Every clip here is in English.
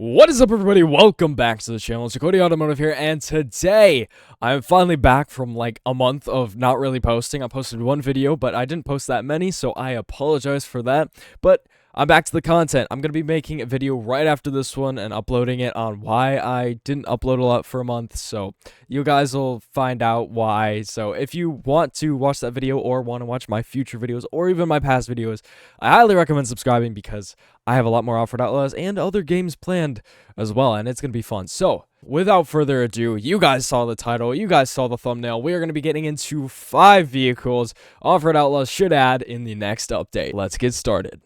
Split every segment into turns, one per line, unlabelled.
What is up, everybody? Welcome back to the channel. It's Jacody Automotive here, and today I'm finally back from like a month of not really posting. I posted one video, but I didn't post that many, so I apologize for that. But I'm back to the content. I'm going to be making a video right after this one and uploading it on why I didn't upload a lot for a month, so you guys will find out why. So if you want to watch that video or want to watch my future videos or even my past videos, I highly recommend subscribing because I have a lot more Offroad Outlaws and other games planned as well, and it's going to be fun. So, without further ado, you guys saw the title, you guys saw the thumbnail. We are going to be getting into 5 vehicles Offroad Outlaws should add in the next update. Let's get started.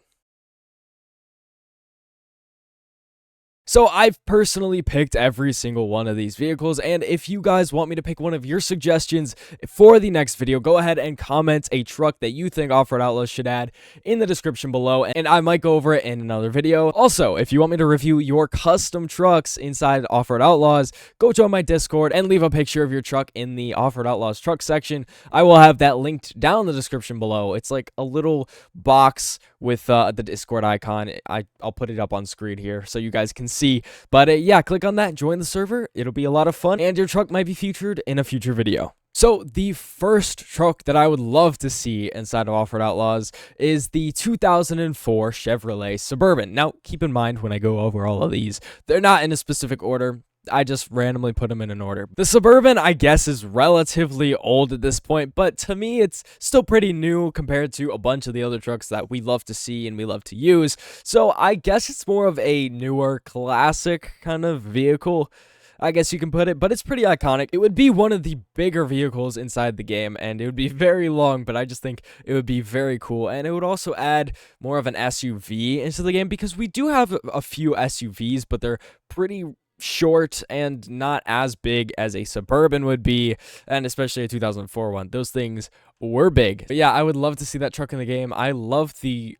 So I've personally picked every single one of these vehicles, and if you guys want me to pick one of your suggestions for the next video, go ahead and comment a truck that you think Offroad Outlaws should add in the description below, and I might go over it in another video. Also, if you want me to review your custom trucks inside Offroad Outlaws, go join my Discord and leave a picture of your truck in the Offroad Outlaws truck section. I will have that linked down in the description below. It's like a little box with the Discord icon. I'll put it up on screen here so you guys can see. But yeah, click on that, join the server. It'll be a lot of fun, and your truck might be featured in a future video. So the first truck that I would love to see inside of Offroad Outlaws is the 2004 Chevrolet Suburban. Now, keep in mind when I go over all of these, they're not in a specific order. I just randomly put them in an order. The Suburban, I guess, is relatively old at this point, but to me, it's still pretty new compared to a bunch of the other trucks that we love to see and we love to use. So I guess it's more of a newer, classic kind of vehicle, I guess you can put it, but it's pretty iconic. It would be one of the bigger vehicles inside the game, and it would be very long, but I just think it would be very cool, and it would also add more of an SUV into the game, because we do have a few SUVs, but they're pretty short and not as big as a Suburban would be, and especially a 2004 one. Those things were big. But yeah, I would love to see that truck in the game. I love the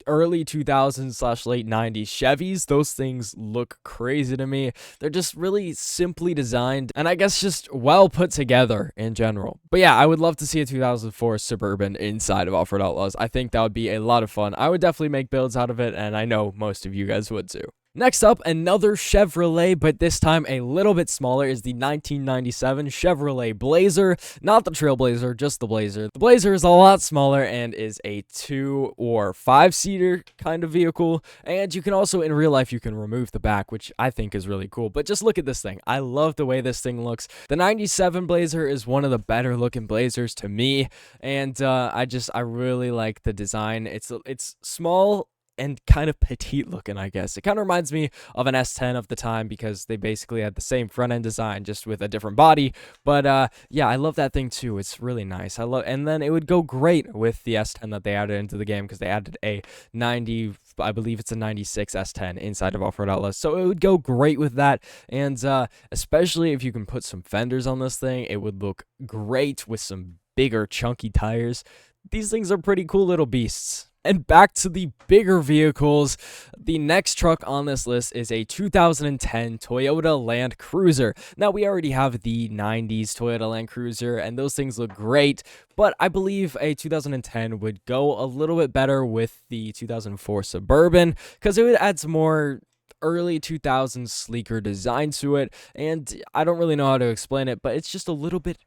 early 2000s / late 90s Chevys. Those things look crazy to me. They're just really simply designed, and I guess just well put together in general. But yeah, I would love to see a 2004 Suburban inside of Offroad Outlaws. I think that would be a lot of fun. I would definitely make builds out of it, and I know most of you guys would too. Next up, another Chevrolet, but this time a little bit smaller, is the 1997 Chevrolet Blazer. Not the Trailblazer, just the Blazer. The Blazer is a lot smaller and is a 2 or 5-seater kind of vehicle, and you can also, in real life, you can remove the back, which I think is really cool. But just look at this thing. I love the way this thing looks. The 97 Blazer is one of the better looking Blazers to me, and I really like the design. It's small and kind of petite looking, I guess. It kind of reminds me of an S10 of the time, because they basically had the same front end design, just with a different body. But yeah, I love that thing too. It's really nice. And then it would go great with the S10 that they added into the game, because they added a 90, I believe it's a 96 S10 inside of Offroad Outlaws. So it would go great with that, and especially if you can put some fenders on this thing, it would look great with some bigger chunky tires. These things are pretty cool little beasts. And back to the bigger vehicles, the next truck on this list is a 2010 Toyota Land Cruiser. Now, we already have the 90s Toyota Land Cruiser, and those things look great, but I believe a 2010 would go a little bit better with the 2004 Suburban, because it would add some more early 2000s sleeker design to it, and I don't really know how to explain it, but it's just a little bit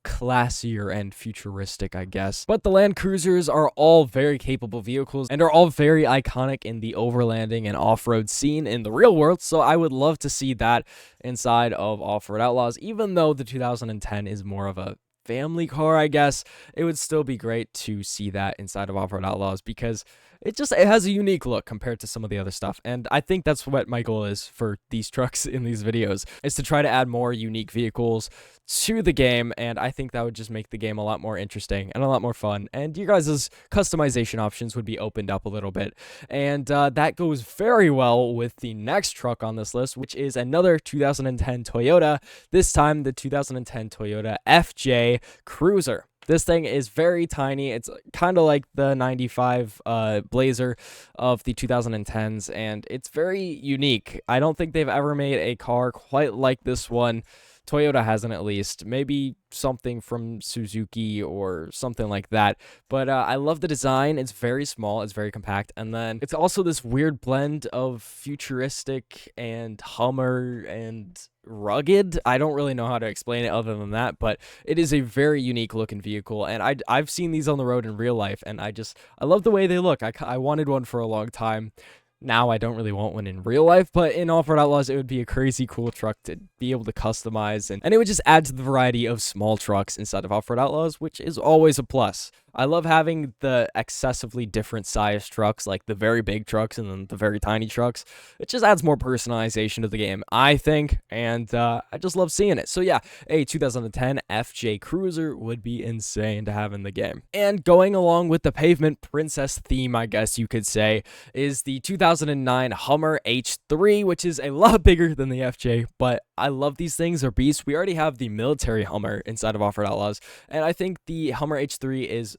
classier and futuristic, I guess. But the Land Cruisers are all very capable vehicles and are all very iconic in the overlanding and off-road scene in the real world, so I would love to see that inside of Offroad Outlaws. Even though the 2010 is more of a family car, I guess, it would still be great to see that inside of Offroad Outlaws, because it has a unique look compared to some of the other stuff, and I think that's what my goal is for these trucks in these videos, is to try to add more unique vehicles to the game, and I think that would just make the game a lot more interesting and a lot more fun, and you guys' customization options would be opened up a little bit, and that goes very well with the next truck on this list, which is another 2010 Toyota, this time the 2010 Toyota FJ Cruiser. This thing is very tiny. It's kind of like the 95 Blazer of the 2010s, and it's very unique. I don't think they've ever made a car quite like this one. Toyota hasn't, at least. Maybe something from Suzuki or something like that. But I love the design. It's very small, it's very compact, and then it's also this weird blend of futuristic and Hummer and rugged. I don't really know how to explain it other than that, but it is a very unique looking vehicle, and I've seen these on the road in real life, and I love the way they look. I wanted one for a long time. Now I don't really want one in real life, but in Offroad Outlaws, it would be a crazy cool truck to be able to customize, and it would just add to the variety of small trucks inside of Offroad Outlaws, which is always a plus. I love having the excessively different size trucks, like the very big trucks and then the very tiny trucks. It just adds more personalization to the game, I think, and I just love seeing it. So yeah, a 2010 FJ Cruiser would be insane to have in the game. And going along with the pavement princess theme, I guess you could say, is the 2009 Hummer H3, which is a lot bigger than the FJ, but I love these things. They're beasts. We already have the military Hummer inside of Offroad Outlaws, and I think the Hummer H3 is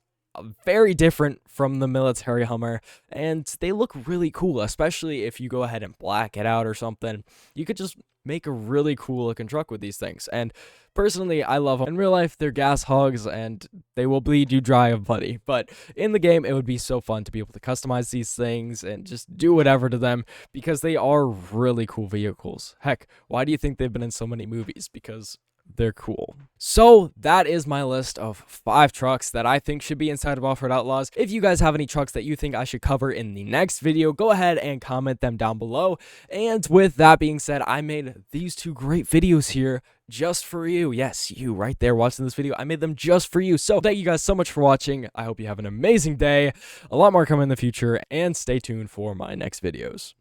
very different from the military Hummer, and they look really cool, especially if you go ahead and black it out or something. You could just make a really cool looking truck with these things, and personally, I love them. In real life, they're gas hogs, and they will bleed you dry of plenty, but in the game, it would be so fun to be able to customize these things and just do whatever to them, because they are really cool vehicles. Heck, why do you think they've been in so many movies? Because they're cool. So that is my list of 5 trucks that I think should be inside of Offroad Outlaws. If you guys have any trucks that you think I should cover in the next video, go ahead and comment them down below. And with that being said, I made these 2 great videos here just for you. Yes, you right there watching this video. I made them just for you. So thank you guys so much for watching. I hope you have an amazing day. A lot more coming in the future, and stay tuned for my next videos.